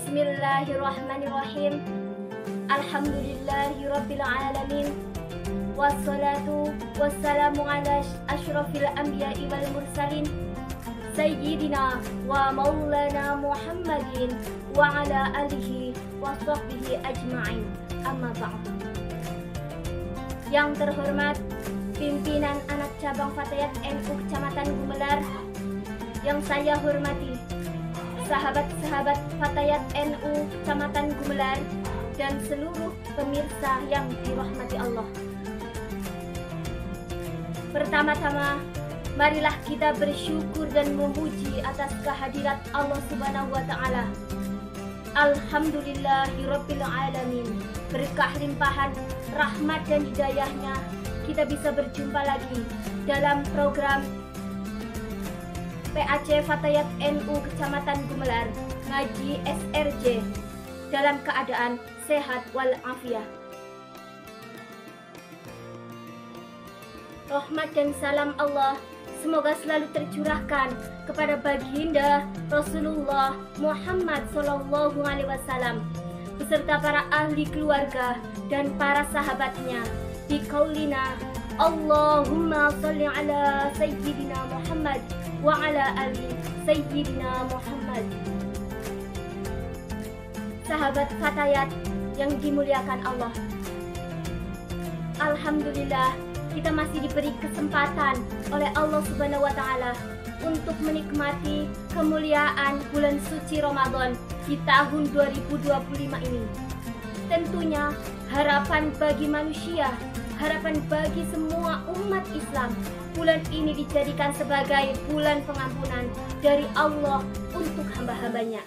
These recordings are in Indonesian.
Bismillahirrahmanirrahim. Alhamdulillahirabbil alamin. Wassalatu wassalamu ala asyrafil anbiya'i wal mursalin Sayyidina wa maulana Muhammadin wa ala alihi wa sahbihi ajma'in. Amma ba'du. Yang terhormat pimpinan anak cabang Fatayat NU Kecamatan Gumelar, yang saya hormati sahabat-sahabat Fatayat NU Kecamatan Gumelar dan seluruh pemirsa yang dirahmati Allah. Pertama-tama, marilah kita bersyukur dan memuji atas kehadirat Allah Subhanahu wa Ta'ala. Alhamdulillahirabbil alamin. Berkah limpahan rahmat dan hidayahnya, kita bisa berjumpa lagi dalam program PAC Fatayat NU Kecamatan Gumelar Ngaji SRJ dalam keadaan sehat walafiat. Rahmat dan salam Allah semoga selalu tercurahkan kepada baginda Rasulullah Muhammad SAW beserta para ahli keluarga dan para sahabatnya. Di qaulina Allahumma sholli ala Sayyidina Muhammad wa ala ali Sayyidina Muhammad. Sahabat Fatayat yang dimuliakan Allah, alhamdulillah kita masih diberi kesempatan oleh Allah Subhanahu wa Ta'ala untuk menikmati kemuliaan bulan suci Ramadan di tahun 2025 ini. Tentunya harapan bagi manusia, harapan bagi semua umat Islam, bulan ini dijadikan sebagai bulan pengampunan dari Allah untuk hamba-hambanya.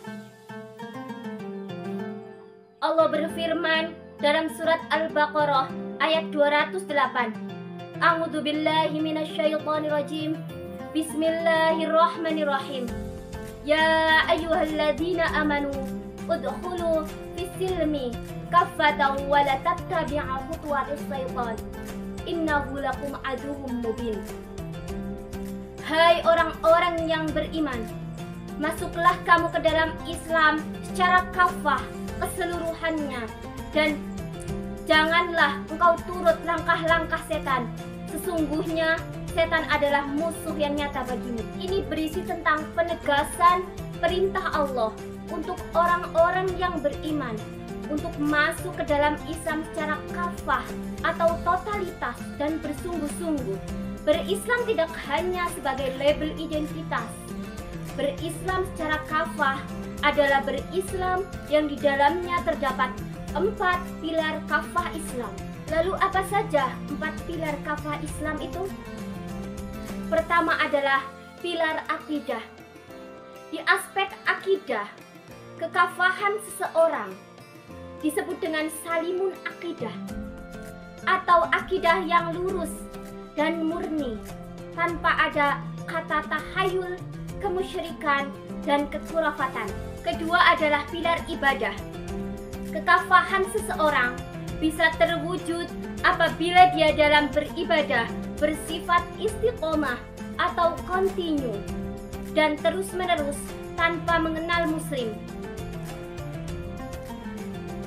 Allah berfirman dalam surat Al-Baqarah ayat 208. A'udzu billahi minasyaitonir rajim. Bismillahirrahmanirrahim. Ya ayyuhalladzina amanu udkhulu fis-silmi kaffatan wa la tattabi'u khutuwatis syaitan. Innahu lakum aduwwum mubin. Hai orang-orang yang beriman, masuklah kamu ke dalam Islam secara kafah keseluruhannya, dan janganlah engkau turut langkah-langkah setan. Sesungguhnya setan adalah musuh yang nyata bagimu. Ini berisi tentang penegasan perintah Allah untuk orang-orang yang beriman untuk masuk ke dalam Islam secara kafah atau totalitas dan bersungguh-sungguh. Berislam tidak hanya sebagai label identitas. Berislam secara kafah adalah berislam yang di dalamnya terdapat 4 pilar kafah Islam. Lalu apa saja 4 pilar kafah Islam itu? Pertama adalah pilar akidah. Di aspek akidah, kekafahan seseorang disebut dengan salimun akidah atau akidah yang lurus dan murni tanpa ada kata tahayul, kemusyrikan, dan kekhurafatan. Kedua adalah pilar ibadah. Kekafahan seseorang bisa terwujud apabila dia dalam beribadah bersifat istiqomah atau kontinu dan terus-menerus tanpa mengenal muslim.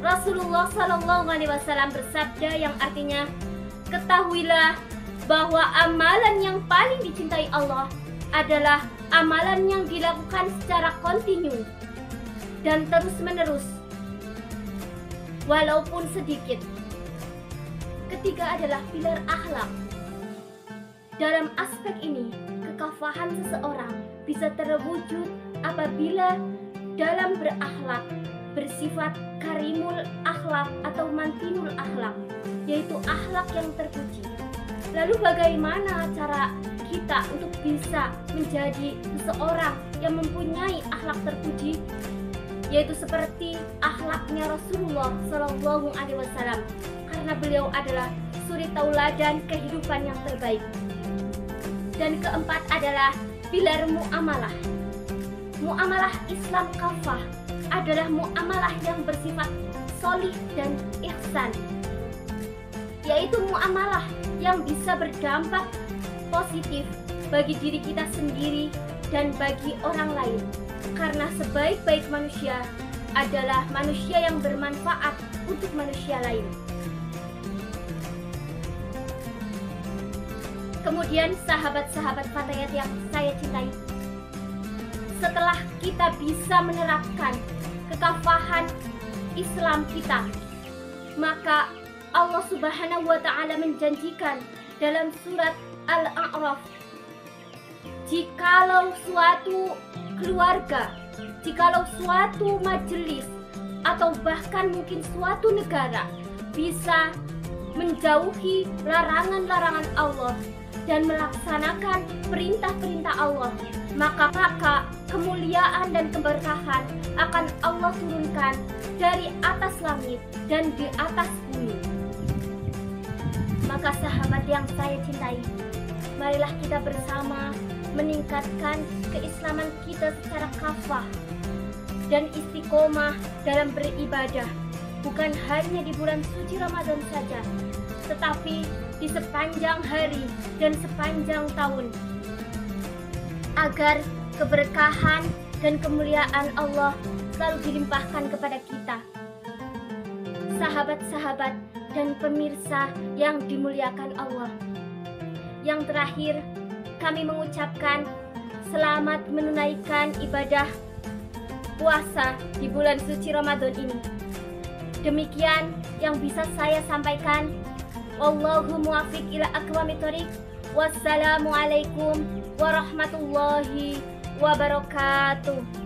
Rasulullah SAW bersabda yang artinya, ketahuilah bahwa amalan yang paling dicintai Allah adalah amalan yang dilakukan secara kontinu dan terus-menerus, walaupun sedikit. Ketiga adalah pilar akhlak. Dalam aspek ini, kekafahan seseorang bisa terwujud apabila dalam berakhlak bersifat karimul akhlak atau mantinul akhlak, yaitu akhlak yang terpuji. Lalu bagaimana cara kita untuk bisa menjadi seseorang yang mempunyai akhlak terpuji? Yaitu seperti akhlaknya Rasulullah SAW, karena beliau adalah suri tauladan kehidupan yang terbaik. Dan keempat adalah pilar muamalah. Muamalah Islam kafah adalah muamalah yang bersifat solih dan ihsan, yaitu muamalah yang bisa berdampak positif bagi diri kita sendiri dan bagi orang lain. Karena sebaik-baik manusia adalah manusia yang bermanfaat untuk manusia lain. Kemudian sahabat-sahabat Fatayat yang saya cintai, setelah kita bisa menerapkan kekafahan Islam kita, maka Allah Subhanahu wa Ta'ala menjanjikan dalam surat Al-A'raf, jikalau suatu keluarga, jikalau suatu majelis, atau bahkan mungkin suatu negara bisa menjauhi larangan-larangan Allah dan melaksanakan perintah-perintah Allah, maka kemuliaan dan keberkahan akan Allah turunkan dari atas langit dan di atas bumi. Maka sahabat yang saya cintai, marilah kita bersama meningkatkan keislaman kita secara kafah dan istiqomah dalam beribadah, bukan hanya di bulan suci Ramadan saja, tetapi di sepanjang hari dan sepanjang tahun, agar keberkahan dan kemuliaan Allah selalu dilimpahkan kepada kita. Sahabat-sahabat dan pemirsa yang dimuliakan Allah, yang terakhir kami mengucapkan selamat menunaikan ibadah puasa di bulan suci Ramadan ini. Demikian yang bisa saya sampaikan. Wallahu muwaffiq ila aqwamit thoriq. Wassalamualaikum warahmatullahi wabarakatuh.